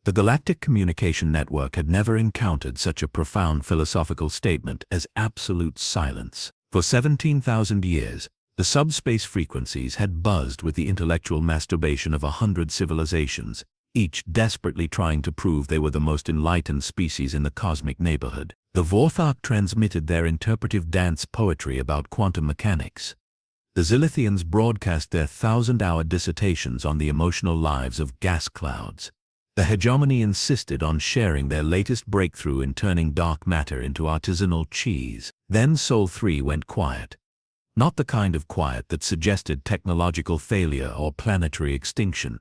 The Galactic Communication Network had never encountered such a profound philosophical statement as absolute silence. For 17,000 years, the subspace frequencies had buzzed with the intellectual masturbation of 100 civilizations, each desperately trying to prove they were the most enlightened species in the cosmic neighborhood. The Vorthok transmitted their interpretive dance poetry about quantum mechanics. The Zilithians broadcast their 1,000-hour dissertations on the emotional lives of gas clouds. The hegemony insisted on sharing their latest breakthrough in turning dark matter into artisanal cheese. Then Sol 3 went quiet. Not the kind of quiet that suggested technological failure or planetary extinction.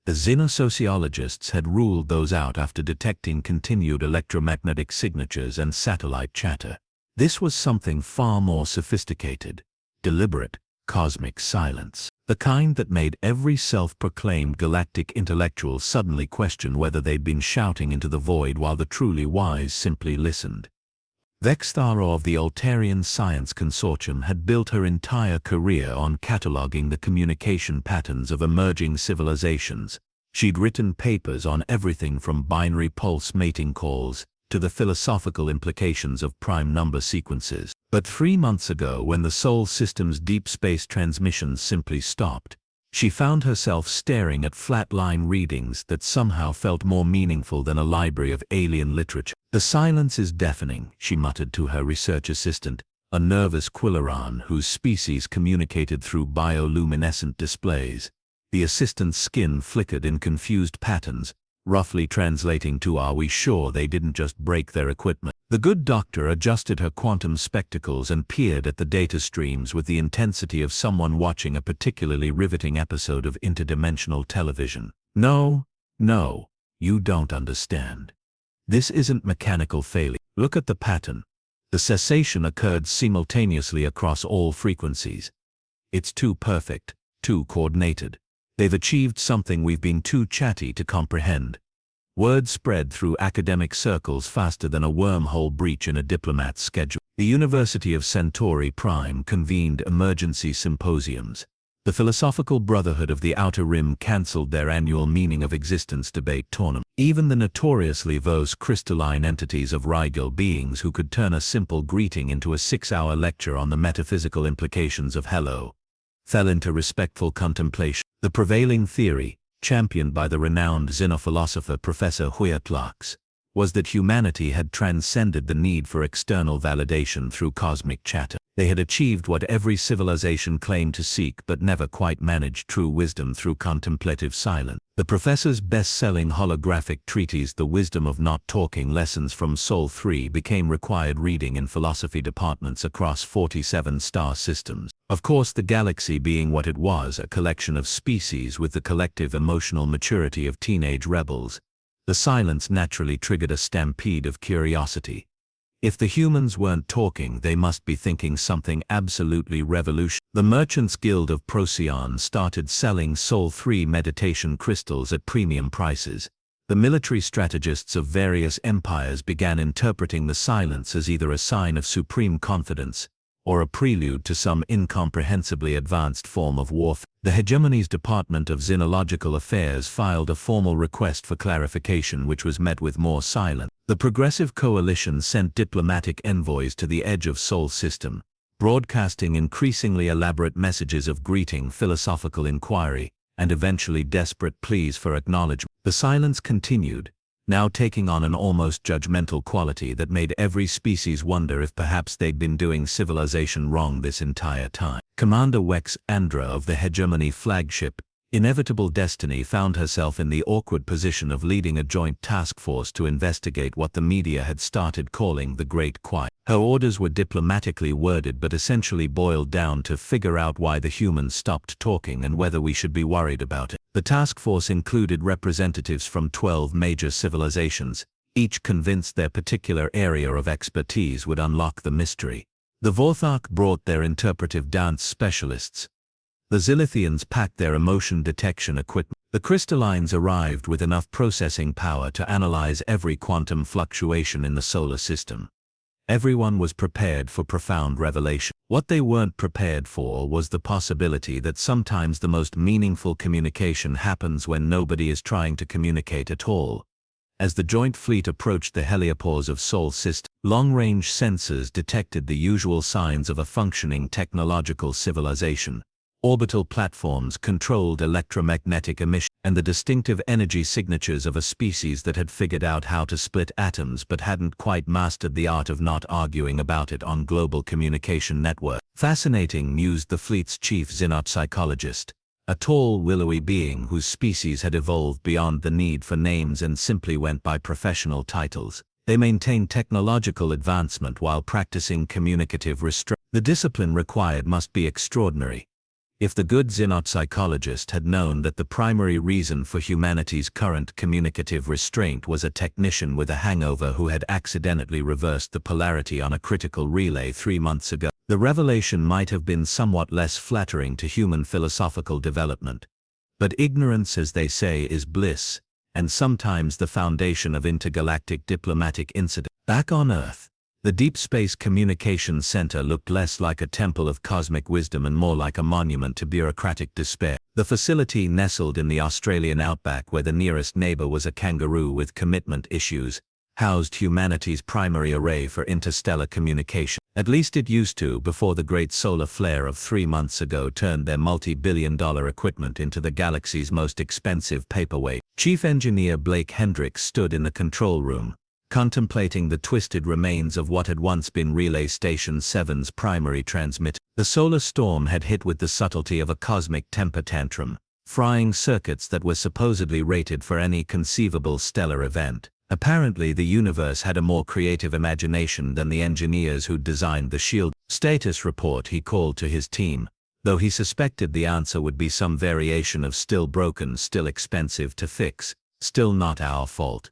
The xenosociologists had ruled those out after detecting continued electromagnetic signatures and satellite chatter. This was something far more sophisticated, deliberate, cosmic silence. The kind that made every self-proclaimed galactic intellectual suddenly question whether they'd been shouting into the void while the truly wise simply listened. Vexthara of the Altarian Science Consortium had built her entire career on cataloging the communication patterns of emerging civilizations. She'd written papers on everything from binary pulse mating calls to the philosophical implications of prime number sequences. But 3 months ago, when the Sol system's deep space transmissions simply stopped, she found herself staring at flatline readings that somehow felt more meaningful than a library of alien literature. "The silence is deafening," she muttered to her research assistant, a nervous Quillaran whose species communicated through bioluminescent displays. The assistant's skin flickered in confused patterns, roughly translating to "Are we sure they didn't just break their equipment?" The good doctor adjusted her quantum spectacles and peered at the data streams with the intensity of someone watching a particularly riveting episode of interdimensional television. "No, you don't understand. This isn't mechanical failure. Look at the pattern. The cessation occurred simultaneously across all frequencies. It's too perfect, too coordinated. They've achieved something we've been too chatty to comprehend." Word spread through academic circles faster than a wormhole breach in a diplomat's schedule. The University of Centauri Prime convened emergency symposiums. The Philosophical Brotherhood of the Outer Rim cancelled their annual meaning of existence debate tournament. Even the notoriously verbose crystalline entities of Rigel beings who could turn a simple greeting into a 6-hour lecture on the metaphysical implications of hello fell into respectful contemplation. The prevailing theory, championed by the renowned xenophilosopher Professor Huyatlaks, was that humanity had transcended the need for external validation through cosmic chatter. They had achieved what every civilization claimed to seek but never quite managed: true wisdom through contemplative silence. The professor's best-selling holographic treatise The Wisdom of Not Talking Lessons from Sol 3 became required reading in philosophy departments across 47 star systems. Of course, the galaxy being what it was, a collection of species with the collective emotional maturity of teenage rebels, the silence naturally triggered a stampede of curiosity. If the humans weren't talking, they must be thinking something absolutely revolutionary. The Merchants Guild of Procyon started selling Sol 3 meditation crystals at premium prices. The military strategists of various empires began interpreting the silence as either a sign of supreme confidence or a prelude to some incomprehensibly advanced form of warfare. The hegemony's Department of Xenological Affairs filed a formal request for clarification, which was met with more silence. The Progressive Coalition sent diplomatic envoys to the edge of Sol system, broadcasting increasingly elaborate messages of greeting, philosophical inquiry, and eventually desperate pleas for acknowledgement. The silence continued, now taking on an almost judgmental quality that made every species wonder if perhaps they'd been doing civilization wrong this entire time. Commander Wex Andra of the Hegemony flagship, Inevitable Destiny, found herself in the awkward position of leading a joint task force to investigate what the media had started calling the Great Quiet. Her orders were diplomatically worded but essentially boiled down to figure out why the humans stopped talking and whether we should be worried about it. The task force included representatives from 12 major civilizations, each convinced their particular area of expertise would unlock the mystery. The Vorthok brought their interpretive dance specialists. The Zilithians packed their emotion detection equipment. The crystallines arrived with enough processing power to analyze every quantum fluctuation in the solar system. Everyone was prepared for profound revelation. What they weren't prepared for was the possibility that sometimes the most meaningful communication happens when nobody is trying to communicate at all. As the joint fleet approached the heliopause of Sol system, long-range sensors detected the usual signs of a functioning technological civilization. Orbital platforms controlled electromagnetic emission and the distinctive energy signatures of a species that had figured out how to split atoms but hadn't quite mastered the art of not arguing about it on global communication network. Fascinating, mused the fleet's chief xenopsychologist, a tall, willowy being whose species had evolved beyond the need for names and simply went by professional titles. They maintained technological advancement while practicing communicative restraint. The discipline required must be extraordinary. If the good xenopsychologist had known that the primary reason for humanity's current communicative restraint was a technician with a hangover who had accidentally reversed the polarity on a critical relay 3 months ago, the revelation might have been somewhat less flattering to human philosophical development. But ignorance, as they say, is bliss, and sometimes the foundation of intergalactic diplomatic incident. Back on Earth, the Deep Space Communications Center looked less like a temple of cosmic wisdom and more like a monument to bureaucratic despair. The facility, nestled in the Australian outback where the nearest neighbor was a kangaroo with commitment issues, housed humanity's primary array for interstellar communication. At least it used to before the great solar flare of 3 months ago turned their multi-billion-dollar equipment into the galaxy's most expensive paperweight. Chief Engineer Blake Hendricks stood in the control room, contemplating the twisted remains of what had once been Relay Station 7's primary transmitter. The solar storm had hit with the subtlety of a cosmic temper tantrum, frying circuits that were supposedly rated for any conceivable stellar event. Apparently the universe had a more creative imagination than the engineers who'd designed the shield. Status report, he called to his team, though he suspected the answer would be some variation of still broken, still expensive to fix, still not our fault.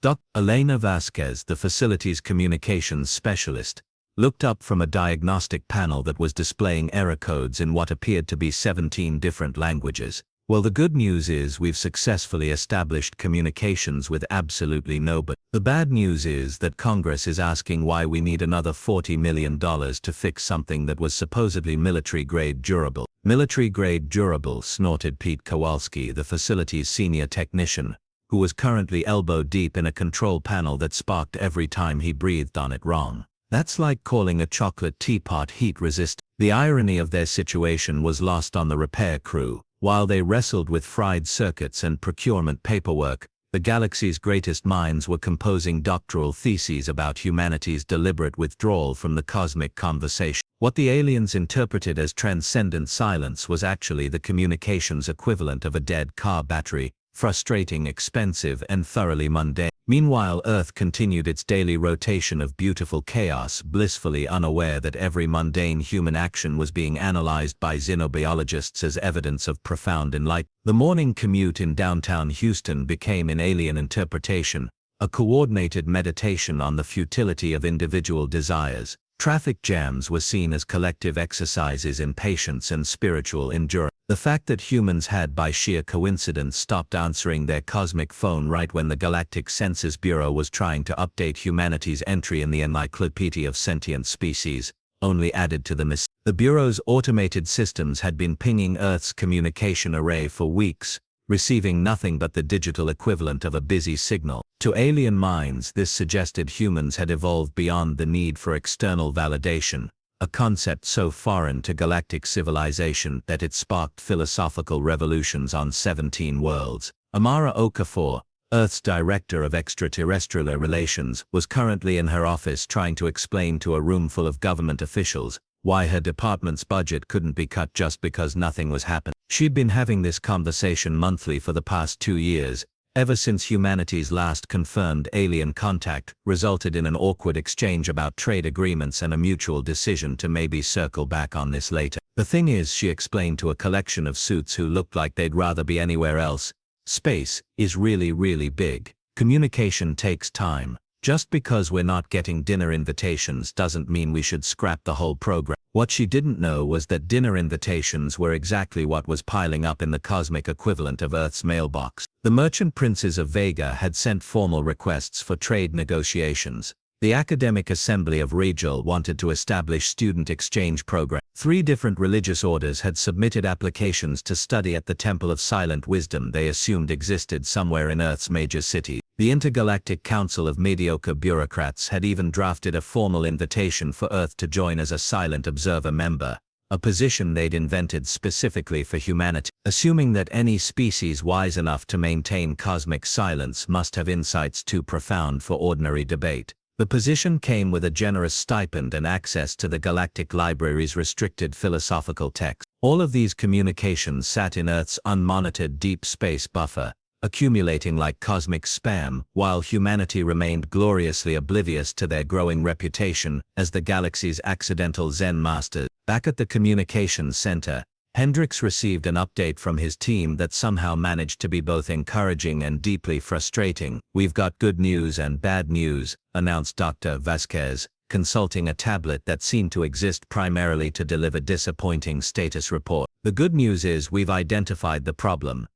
Dr. Elena Vasquez, the facility's communications specialist, looked up from a diagnostic panel that was displaying error codes in what appeared to be 17 different languages. Well, the good news is we've successfully established communications with absolutely nobody. The bad news is that Congress is asking why we need another $40 million to fix something that was supposedly military-grade durable. Military-grade durable, snorted Pete Kowalski, the facility's senior technician, who was currently elbow-deep in a control panel that sparked every time he breathed on it wrong. That's like calling a chocolate teapot heat-resistant. The irony of their situation was lost on the repair crew. While they wrestled with fried circuits and procurement paperwork, the galaxy's greatest minds were composing doctoral theses about humanity's deliberate withdrawal from the cosmic conversation. What the aliens interpreted as transcendent silence was actually the communications equivalent of a dead car battery, frustrating, expensive, and thoroughly mundane. Meanwhile, Earth continued its daily rotation of beautiful chaos, blissfully unaware that every mundane human action was being analyzed by xenobiologists as evidence of profound enlightenment. The morning commute in downtown Houston became, in alien interpretation, a coordinated meditation on the futility of individual desires. Traffic jams were seen as collective exercises in patience and spiritual endurance. The fact that humans had by sheer coincidence stopped answering their cosmic phone right when the Galactic Census Bureau was trying to update humanity's entry in the Encyclopedia of Sentient Species only added to the mystery. The Bureau's automated systems had been pinging Earth's communication array for weeks, receiving nothing but the digital equivalent of a busy signal. To alien minds, this suggested humans had evolved beyond the need for external validation, a concept so foreign to galactic civilization that it sparked philosophical revolutions on 17 worlds. Amara Okafor, Earth's Director of Extraterrestrial Relations, was currently in her office trying to explain to a room full of government officials why her department's budget couldn't be cut just because nothing was happening. She'd been having this conversation monthly for the past 2 years, ever since humanity's last confirmed alien contact resulted in an awkward exchange about trade agreements and a mutual decision to maybe circle back on this later. The thing is, she explained to a collection of suits who looked like they'd rather be anywhere else, space is really, really big. Communication takes time. Just because we're not getting dinner invitations doesn't mean we should scrap the whole program. What she didn't know was that dinner invitations were exactly what was piling up in the cosmic equivalent of Earth's mailbox. The merchant princes of Vega had sent formal requests for trade negotiations, The Academic Assembly of Regal wanted to establish student exchange programs. 3 different religious orders had submitted applications to study at the Temple of Silent Wisdom they assumed existed somewhere in Earth's major cities. The Intergalactic Council of Mediocre Bureaucrats had even drafted a formal invitation for Earth to join as a silent observer member, a position they'd invented specifically for humanity, assuming that any species wise enough to maintain cosmic silence must have insights too profound for ordinary debate. The position came with a generous stipend and access to the Galactic Library's restricted philosophical texts. All of these communications sat in Earth's unmonitored deep space buffer, accumulating like cosmic spam, while humanity remained gloriously oblivious to their growing reputation as the galaxy's accidental Zen masters. Back at the communications center, Hendricks received an update from his team that somehow managed to be both encouraging and deeply frustrating. "We've got good news and bad news," announced Dr. Vasquez, consulting a tablet that seemed to exist primarily to deliver disappointing status reports. "The good news is we've identified the problem.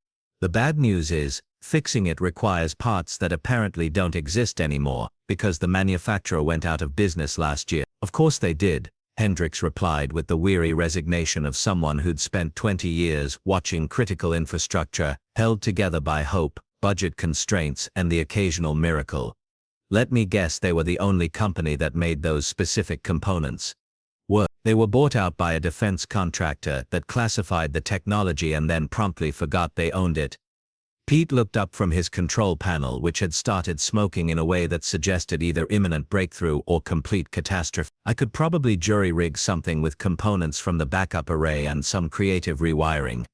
The bad news is, fixing it requires parts that apparently don't exist anymore, because the manufacturer went out of business last year." "Of course they did," Hendricks replied with the weary resignation of someone who'd spent 20 years watching critical infrastructure held together by hope, budget constraints, and the occasional miracle. "Let me guess they were the only company that made those specific components." They were bought out by a defense contractor that classified the technology and then promptly forgot they owned it. Pete looked up from his control panel, which had started smoking in a way that suggested either imminent breakthrough or complete catastrophe. "I could probably jury-rig something with components from the backup array and some creative rewiring.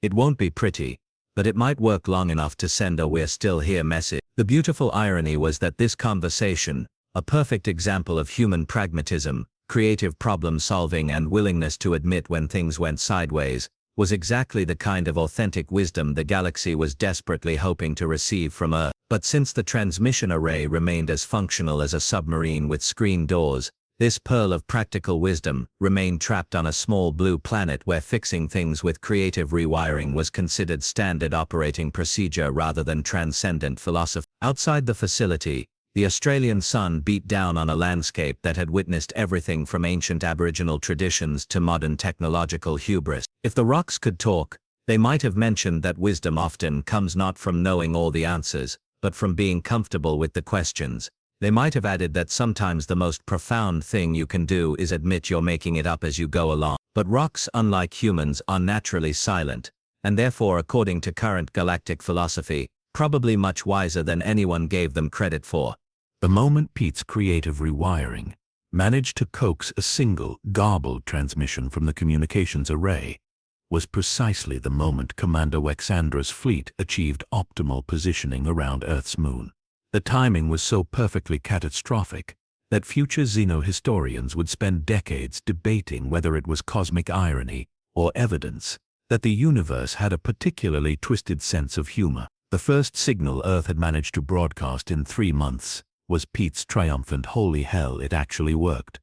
It won't be pretty, but it might work long enough to send a 'we're still here' message." The beautiful irony was that this conversation, a perfect example of human pragmatism, creative problem-solving, and willingness to admit when things went sideways, was exactly the kind of authentic wisdom the galaxy was desperately hoping to receive from Earth. But since the transmission array remained as functional as a submarine with screen doors, this pearl of practical wisdom remained trapped on a small blue planet where fixing things with creative rewiring was considered standard operating procedure rather than transcendent philosophy. Outside the facility, the Australian sun beat down on a landscape that had witnessed everything from ancient Aboriginal traditions to modern technological hubris. If the rocks could talk, they might have mentioned that wisdom often comes not from knowing all the answers, but from being comfortable with the questions. They might have added that sometimes the most profound thing you can do is admit you're making it up as you go along. But rocks, unlike humans, are naturally silent, and therefore, according to current galactic philosophy, probably much wiser than anyone gave them credit for. The moment Pete's creative rewiring managed to coax a single, garbled transmission from the communications array was precisely the moment Commander Wexandra's fleet achieved optimal positioning around Earth's moon. The timing was so perfectly catastrophic that future xenohistorians would spend decades debating whether it was cosmic irony or evidence that the universe had a particularly twisted sense of humor. The first signal Earth had managed to broadcast in 3 months was Pete's triumphant "holy hell, it actually worked,"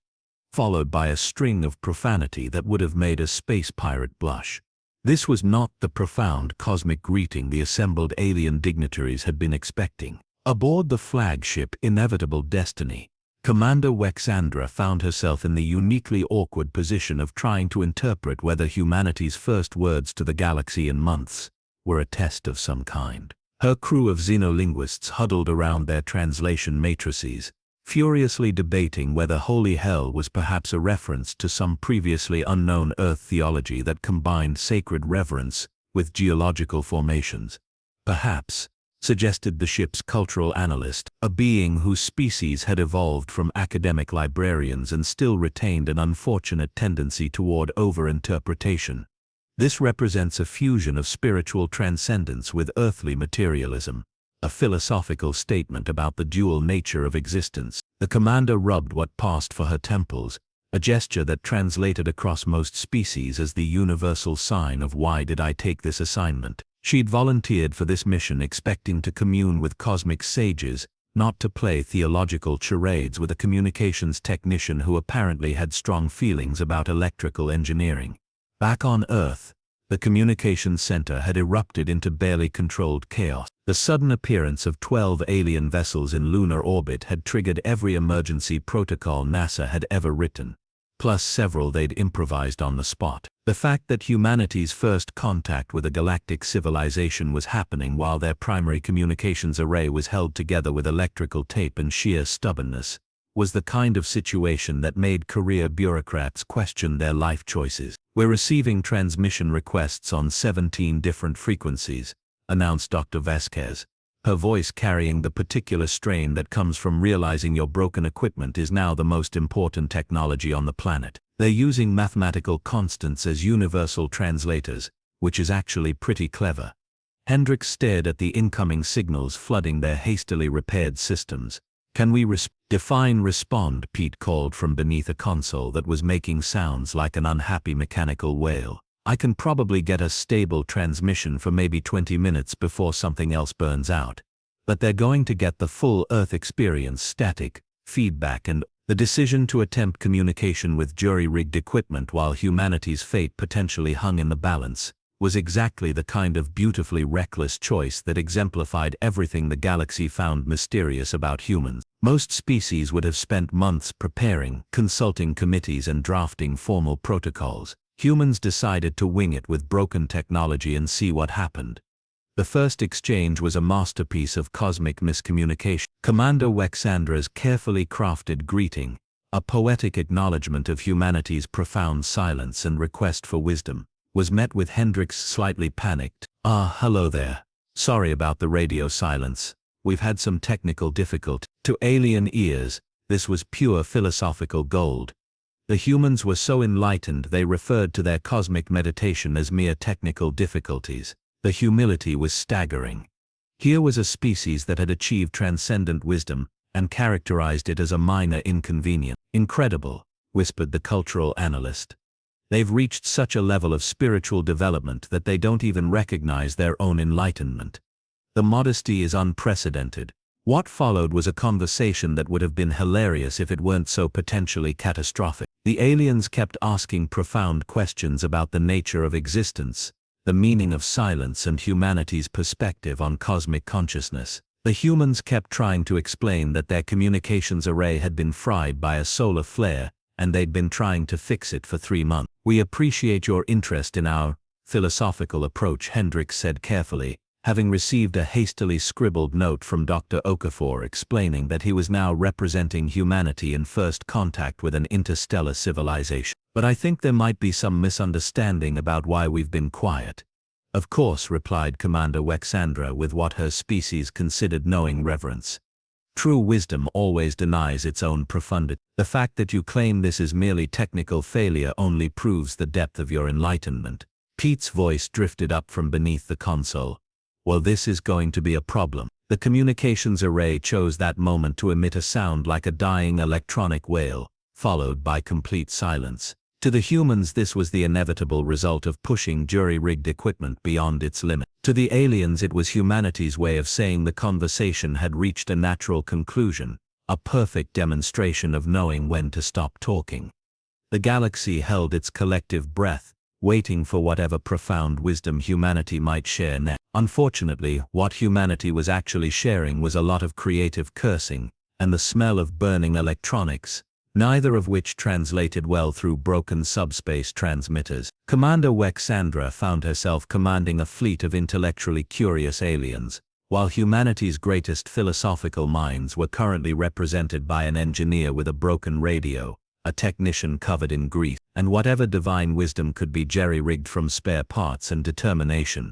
followed by a string of profanity that would have made a space pirate blush. This was not the profound cosmic greeting the assembled alien dignitaries had been expecting. Aboard the flagship Inevitable Destiny, Commander Wexandra found herself in the uniquely awkward position of trying to interpret whether humanity's first words to the galaxy in months were a test of some kind. Her crew of xenolinguists huddled around their translation matrices, furiously debating whether holy hell was perhaps a reference to some previously unknown Earth theology that combined sacred reverence with geological formations. "Perhaps," suggested the ship's cultural analyst, a being whose species had evolved from academic librarians and still retained an unfortunate tendency toward over-interpretation. "This represents a fusion of spiritual transcendence with earthly materialism, a philosophical statement about the dual nature of existence." The commander rubbed what passed for her temples, a gesture that translated across most species as the universal sign of "why did I take this assignment?" She'd volunteered for this mission expecting to commune with cosmic sages, not to play theological charades with a communications technician who apparently had strong feelings about electrical engineering. Back on Earth, the communications center had erupted into barely controlled chaos. The sudden appearance of 12 alien vessels in lunar orbit had triggered every emergency protocol NASA had ever written, plus several they'd improvised on the spot. The fact that humanity's first contact with a galactic civilization was happening while their primary communications array was held together with electrical tape and sheer stubbornness was the kind of situation that made career bureaucrats question their life choices. "We're receiving transmission requests on 17 different frequencies," announced Dr. Vasquez, her voice carrying the particular strain that comes from realizing your broken equipment is now the most important technology on the planet. They're using mathematical constants as universal translators, which is actually pretty clever. Hendricks stared at the incoming signals flooding their hastily repaired systems. "Can we define respond?" Pete called from beneath a console that was making sounds like an unhappy mechanical whale. "I can probably get a stable transmission for maybe 20 minutes before something else burns out. But they're going to get the full Earth experience, static, feedback, and the decision to attempt communication with jury-rigged equipment while humanity's fate potentially hung in the balance was exactly the kind of beautifully reckless choice that exemplified everything the galaxy found mysterious about humans. Most species would have spent months preparing, consulting committees and drafting formal protocols. Humans decided to wing it with broken technology and see what happened. The first exchange was a masterpiece of cosmic miscommunication. Commander Wexandra's carefully crafted greeting, a poetic acknowledgement of humanity's profound silence and request for wisdom, was met with Hendricks' slightly panicked, hello there. Sorry about the radio silence. We've had some technical difficulty." To alien ears, this was pure philosophical gold. The humans were so enlightened they referred to their cosmic meditation as mere technical difficulties. The humility was staggering. Here was a species that had achieved transcendent wisdom and characterized it as a minor inconvenience. "Incredible," whispered the cultural analyst. "They've reached such a level of spiritual development that they don't even recognize their own enlightenment. The modesty is unprecedented." What followed was a conversation that would have been hilarious if it weren't so potentially catastrophic. The aliens kept asking profound questions about the nature of existence, the meaning of silence, and humanity's perspective on cosmic consciousness. The humans kept trying to explain that their communications array had been fried by a solar flare, and they'd been trying to fix it for 3 months. "We appreciate your interest in our philosophical approach," Hendricks said carefully, having received a hastily scribbled note from Dr. Okafor explaining that he was now representing humanity in first contact with an interstellar civilization. "But I think there might be some misunderstanding about why we've been quiet." "Of course," replied Commander Wexandra with what her species considered knowing reverence. "True wisdom always denies its own profundity. The fact that you claim this is merely technical failure only proves the depth of your enlightenment." Pete's voice drifted up from beneath the console. "Well, this is going to be a problem." The communications array chose that moment to emit a sound like a dying electronic wail, followed by complete silence. To the humans, this was the inevitable result of pushing jury-rigged equipment beyond its limit. To the aliens, it was humanity's way of saying the conversation had reached a natural conclusion, a perfect demonstration of knowing when to stop talking. The galaxy held its collective breath, waiting for whatever profound wisdom humanity might share next. Unfortunately, what humanity was actually sharing was a lot of creative cursing and the smell of burning electronics, neither of which translated well through broken subspace transmitters. Commander Wexandra found herself commanding a fleet of intellectually curious aliens, while humanity's greatest philosophical minds were currently represented by an engineer with a broken radio, a technician covered in grease, and whatever divine wisdom could be jerry-rigged from spare parts and determination.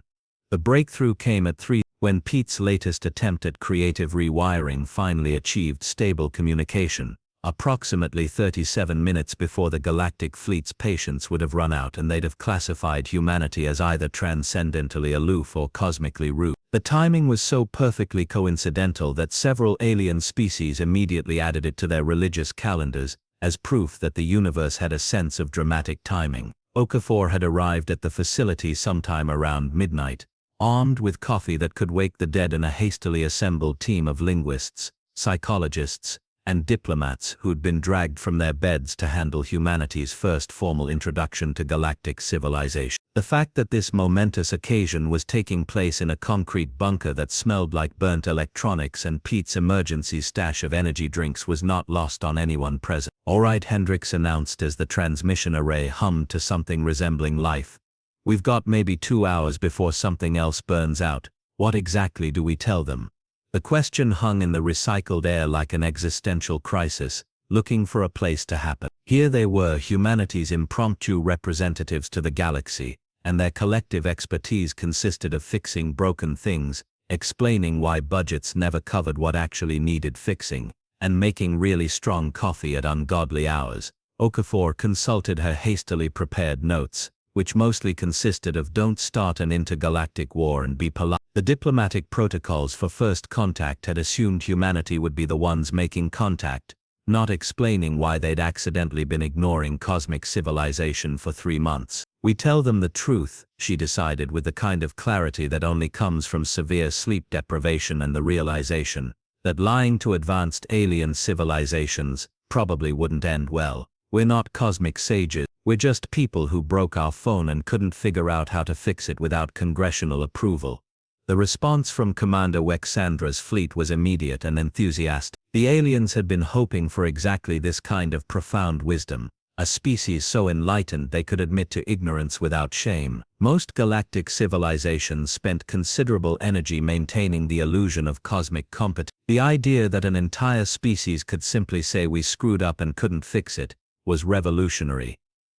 The breakthrough came at 3, when Pete's latest attempt at creative rewiring finally achieved stable communication, approximately 37 minutes before the Galactic fleet's patience would have run out and they'd have classified humanity as either transcendentally aloof or cosmically rude. The timing was so perfectly coincidental that several alien species immediately added it to their religious calendars, as proof that the universe had a sense of dramatic timing. Okafor had arrived at the facility sometime around midnight, armed with coffee that could wake the dead and a hastily assembled team of linguists, psychologists, and diplomats who'd been dragged from their beds to handle humanity's first formal introduction to galactic civilization. The fact that this momentous occasion was taking place in a concrete bunker that smelled like burnt electronics and Pete's emergency stash of energy drinks was not lost on anyone present. "All right," Hendricks announced as the transmission array hummed to something resembling life. "We've got maybe 2 hours before something else burns out. What exactly do we tell them?" The question hung in the recycled air like an existential crisis, looking for a place to happen. Here they were, humanity's impromptu representatives to the galaxy, and their collective expertise consisted of fixing broken things, explaining why budgets never covered what actually needed fixing, and making really strong coffee at ungodly hours. Okafor consulted her hastily prepared notes, which mostly consisted of "don't start an intergalactic war and be polite." The diplomatic protocols for first contact had assumed humanity would be the ones making contact, not explaining why they'd accidentally been ignoring cosmic civilization for 3 months. "We tell them the truth," she decided with the kind of clarity that only comes from severe sleep deprivation and the realization that lying to advanced alien civilizations probably wouldn't end well. "We're not cosmic sages. We're just people who broke our phone and couldn't figure out how to fix it without congressional approval." The response from Commander Wexandra's fleet was immediate and enthusiastic. The aliens had been hoping for exactly this kind of profound wisdom, a species so enlightened they could admit to ignorance without shame. Most galactic civilizations spent considerable energy maintaining the illusion of cosmic competence. The idea that an entire species could simply say we screwed up and couldn't fix it was revolutionary.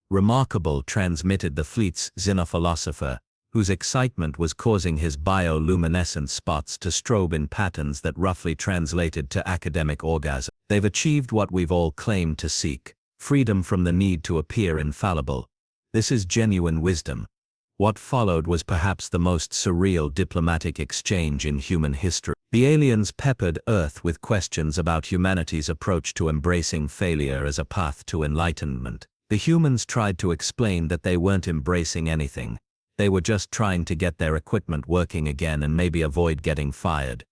"Remarkable," transmitted the fleet's xenophilosopher, whose excitement was causing his bioluminescent spots to strobe in patterns that roughly translated to academic orgasm. "They've achieved what we've all claimed to seek, freedom from the need to appear infallible. This is genuine wisdom." What followed was perhaps the most surreal diplomatic exchange in human history. The aliens peppered Earth with questions about humanity's approach to embracing failure as a path to enlightenment. The humans tried to explain that they weren't embracing anything. They were just trying to get their equipment working again and maybe avoid getting fired.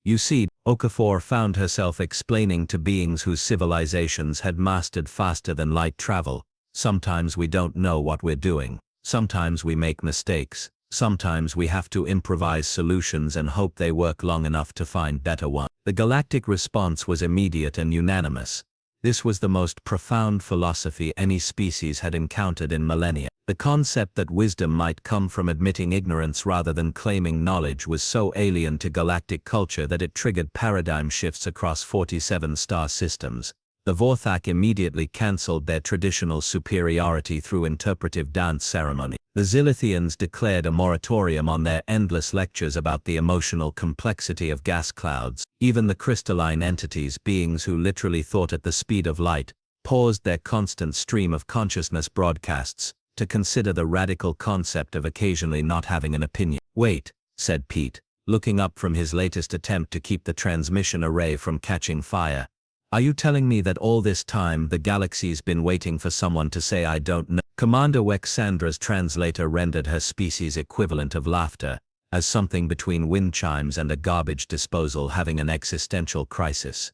"You see," Okafor found herself explaining to beings whose civilizations had mastered faster than light travel, "sometimes we don't know what we're doing. Sometimes we make mistakes. Sometimes we have to improvise solutions and hope they work long enough to find better ones." The galactic response was immediate and unanimous. This was the most profound philosophy any species had encountered in millennia. The concept that wisdom might come from admitting ignorance rather than claiming knowledge was so alien to galactic culture that it triggered paradigm shifts across 47 star systems. The Vorthak immediately cancelled their traditional superiority through interpretive dance ceremony. The Zilithians declared a moratorium on their endless lectures about the emotional complexity of gas clouds. Even the crystalline entities, beings who literally thought at the speed of light, paused their constant stream of consciousness broadcasts to consider the radical concept of occasionally not having an opinion. "Wait," said Pete, looking up from his latest attempt to keep the transmission array from catching fire. "Are you telling me that all this time the galaxy's been waiting for someone to say I don't know?" Commander Wexandra's translator rendered her species equivalent of laughter, as something between wind chimes and a garbage disposal having an existential crisis.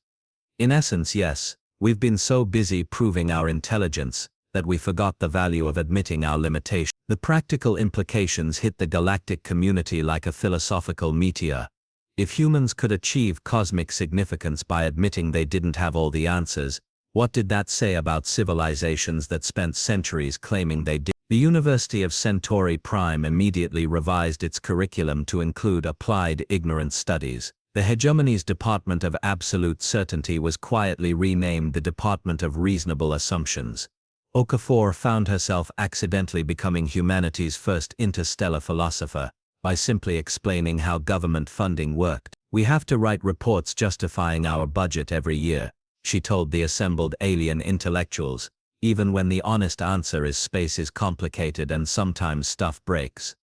"In essence, yes. We've been so busy proving our intelligence that we forgot the value of admitting our limitation." The practical implications hit the galactic community like a philosophical meteor. If humans could achieve cosmic significance by admitting they didn't have all the answers, what did that say about civilizations that spent centuries claiming they did? The University of Centauri Prime immediately revised its curriculum to include applied ignorance studies. The hegemony's Department of Absolute Certainty was quietly renamed the Department of Reasonable Assumptions. Okafor found herself accidentally becoming humanity's first interstellar philosopher by simply explaining how government funding worked. "We have to write reports justifying our budget every year," she told the assembled alien intellectuals, "even when the honest answer is space is complicated and sometimes stuff breaks."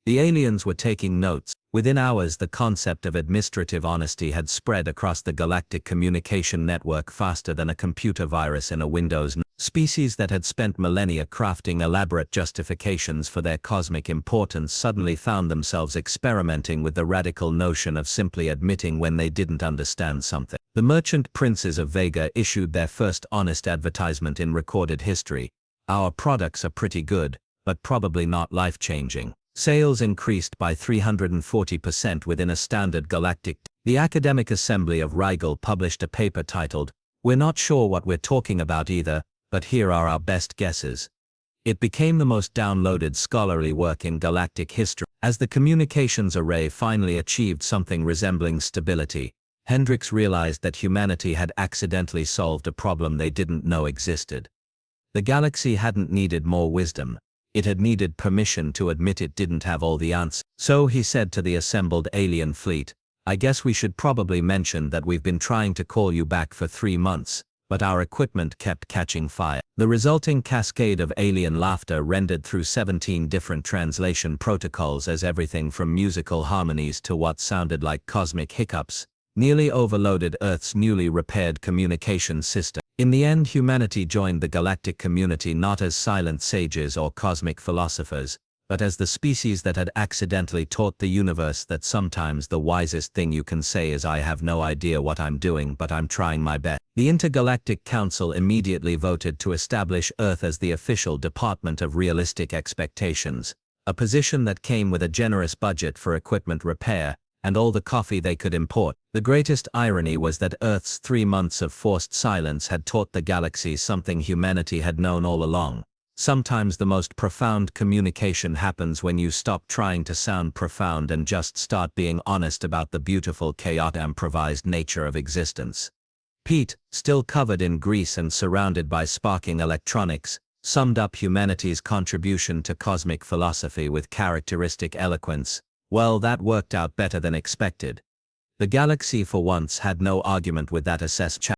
The aliens were taking notes. Within hours, the concept of administrative honesty had spread across the galactic communication network faster than a computer virus in a Windows. Species that had spent millennia crafting elaborate justifications for their cosmic importance suddenly found themselves experimenting with the radical notion of simply admitting when they didn't understand something. The merchant princes of Vega issued their first honest advertisement in recorded history. Our products are pretty good, but probably not life-changing. Sales increased by 340% within a standard galactic. The Academic Assembly of Rigel published a paper titled, "We're not sure what we're talking about either, but here are our best guesses." It became the most downloaded scholarly work in galactic history. As the communications array finally achieved something resembling stability, Hendricks realized that humanity had accidentally solved a problem they didn't know existed. The galaxy hadn't needed more wisdom. It had needed permission to admit it didn't have all the answers. So he said to the assembled alien fleet, "I guess we should probably mention that we've been trying to call you back for 3 months, but our equipment kept catching fire." The resulting cascade of alien laughter rendered through 17 different translation protocols as everything from musical harmonies to what sounded like cosmic hiccups nearly overloaded Earth's newly repaired communication system. In the end, humanity joined the galactic community not as silent sages or cosmic philosophers, but as the species that had accidentally taught the universe that sometimes the wisest thing you can say is, "I have no idea what I'm doing, but I'm trying my best." The Intergalactic Council immediately voted to establish Earth as the official department of realistic expectations, a position that came with a generous budget for equipment repair and all the coffee they could import. The greatest irony was that Earth's 3 months of forced silence had taught the galaxy something humanity had known all along. Sometimes the most profound communication happens when you stop trying to sound profound and just start being honest about the beautiful, chaotic, improvised nature of existence. Pete, still covered in grease and surrounded by sparking electronics, summed up humanity's contribution to cosmic philosophy with characteristic eloquence. "Well, that worked out better than expected." The galaxy for once had no argument with that assessed challenge.